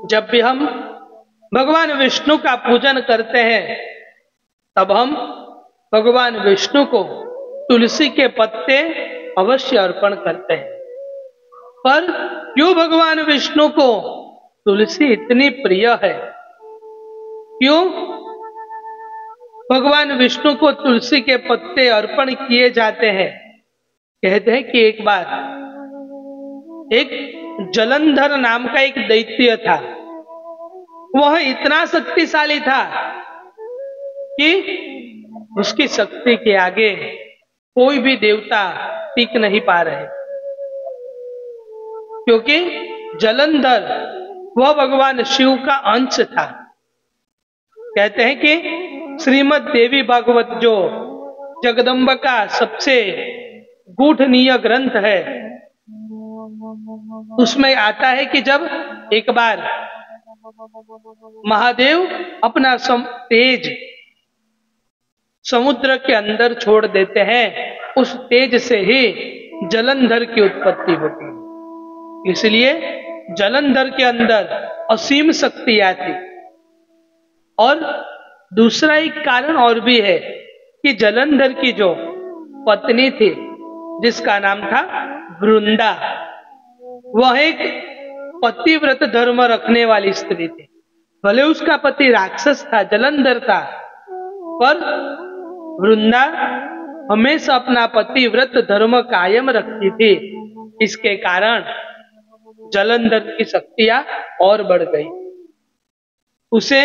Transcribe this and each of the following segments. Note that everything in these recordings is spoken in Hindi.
जब भी हम भगवान विष्णु का पूजन करते हैं तब हम भगवान विष्णु को तुलसी के पत्ते अवश्य अर्पण करते हैं। पर क्यों भगवान विष्णु को तुलसी इतनी प्रिय है? क्यों भगवान विष्णु को तुलसी के पत्ते अर्पण किए जाते हैं? कहते हैं कि एक बार एक जलंधर नाम का एक दैत्य था। वह इतना शक्तिशाली था कि उसकी शक्ति के आगे कोई भी देवता टिक नहीं पा रहे, क्योंकि जलंधर वह भगवान शिव का अंश था। कहते हैं कि श्रीमद् देवी भागवत जो जगदम्बा का सबसे गूढ़नीय ग्रंथ है, उसमें आता है कि जब एक बार महादेव अपना तेज समुद्र के अंदर छोड़ देते हैं, उस तेज से ही जलंधर की उत्पत्ति होती है। इसलिए जलंधर के अंदर असीम शक्तियां थी। और दूसरा एक कारण और भी है कि जलंधर की जो पत्नी थी जिसका नाम था वृंदा, वह एक पतिव्रत धर्म रखने वाली स्त्री थी। भले उसका पति राक्षस था, जलंधर था, पर वृंदा हमेशा अपना पतिव्रत धर्म कायम रखती थी। इसके कारण जलंधर की शक्तियां और बढ़ गई। उसे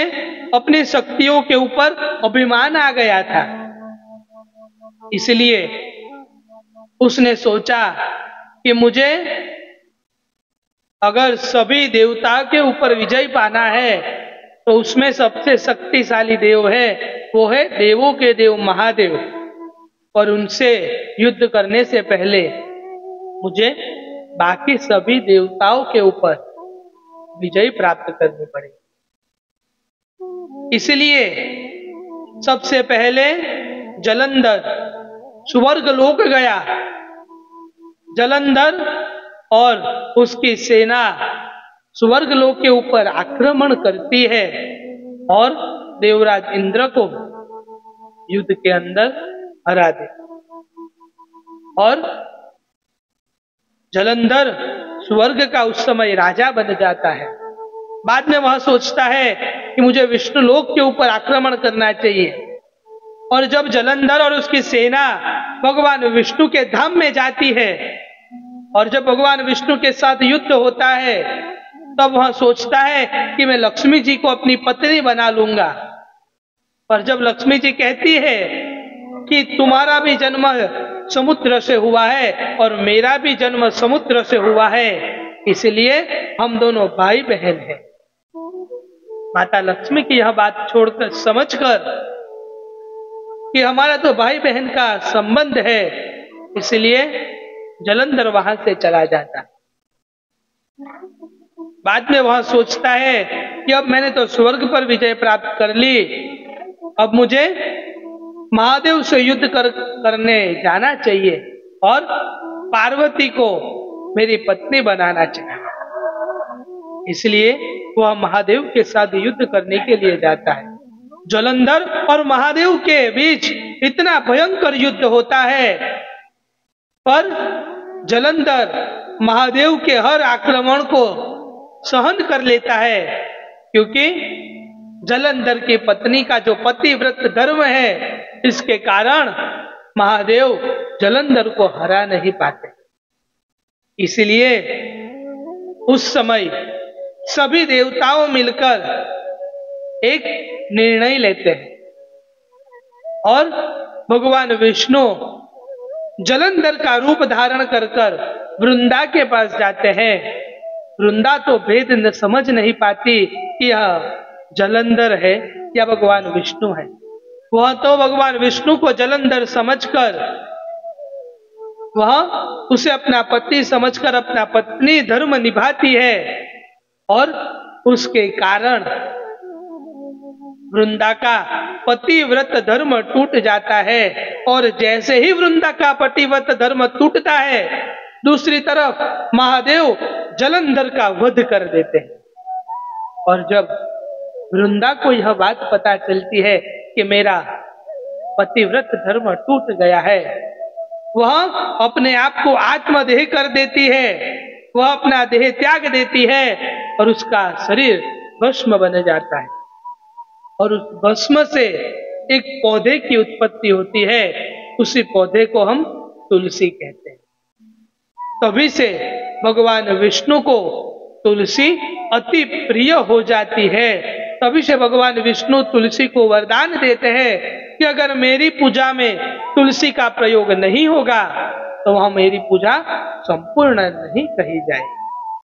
अपनी शक्तियों के ऊपर अभिमान आ गया था। इसलिए उसने सोचा कि मुझे अगर सभी देवताओं के ऊपर विजय पाना है तो उसमें सबसे शक्तिशाली देव है, वो है देवों के देव महादेव। और उनसे युद्ध करने से पहले मुझे बाकी सभी देवताओं के ऊपर विजय प्राप्त करनी पड़ेगी। इसलिए सबसे पहले जलंधर स्वर्ग लोक गया। जलंधर और उसकी सेना स्वर्ग लोक के ऊपर आक्रमण करती है और देवराज इंद्र को युद्ध के अंदर हरा दे। और जलंधर स्वर्ग का उस समय राजा बन जाता है। बाद में वह सोचता है कि मुझे विष्णु लोक के ऊपर आक्रमण करना चाहिए। और जब जलंधर और उसकी सेना भगवान विष्णु के धाम में जाती है और जब भगवान विष्णु के साथ युद्ध होता है, तब वह सोचता है कि मैं लक्ष्मी जी को अपनी पत्नी बना लूंगा। पर जब लक्ष्मी जी कहती है कि तुम्हारा भी जन्म समुद्र से हुआ है और मेरा भी जन्म समुद्र से हुआ है, इसलिए हम दोनों भाई बहन हैं। माता लक्ष्मी की यह बात छोड़कर समझकर कि हमारा तो भाई बहन का संबंध है, इसलिए जलंधर वहां से चला जाता। बाद में वह सोचता है कि अब मैंने तो स्वर्ग पर विजय प्राप्त कर ली, अब मुझे महादेव से युद्ध करने जाना चाहिए और पार्वती को मेरी पत्नी बनाना चाहिए। इसलिए वह महादेव के साथ युद्ध करने के लिए जाता है। जलंधर और महादेव के बीच इतना भयंकर युद्ध होता है, पर जलंधर महादेव के हर आक्रमण को सहन कर लेता है, क्योंकि जलंधर की पत्नी का जो पतिव्रत धर्म है, इसके कारण महादेव जलंधर को हरा नहीं पाते। इसलिए उस समय सभी देवताओं मिलकर एक निर्णय लेते हैं और भगवान विष्णु जलंधर का रूप धारण कर वृंदा के पास जाते हैं। वृंदा तो भेद न समझ नहीं पाती कि यह जलंधर है या भगवान विष्णु है। वह तो भगवान विष्णु को जलंधर समझकर वह उसे अपना पति समझकर अपना पत्नी धर्म निभाती है और उसके कारण वृंदा का पतिव्रत धर्म टूट जाता है। और जैसे ही वृंदा का पतिव्रत धर्म टूटता है, दूसरी तरफ महादेव जलंधर का वध कर देते हैं। और जब वृंदा को यह बात पता चलती है कि मेरा पतिव्रत धर्म टूट गया है, वह अपने आप को आत्मदेह कर देती है, वह अपना देह त्याग देती है और उसका शरीर भस्म बन जाता है और उस भस्म से एक पौधे की उत्पत्ति होती है। उसी पौधे को हम तुलसी कहते हैं। तभी से भगवान विष्णु को तुलसी अति प्रिय हो जाती है। तभी से भगवान विष्णु तुलसी को वरदान देते हैं कि अगर मेरी पूजा में तुलसी का प्रयोग नहीं होगा तो वह मेरी पूजा संपूर्ण नहीं कही जाएगी।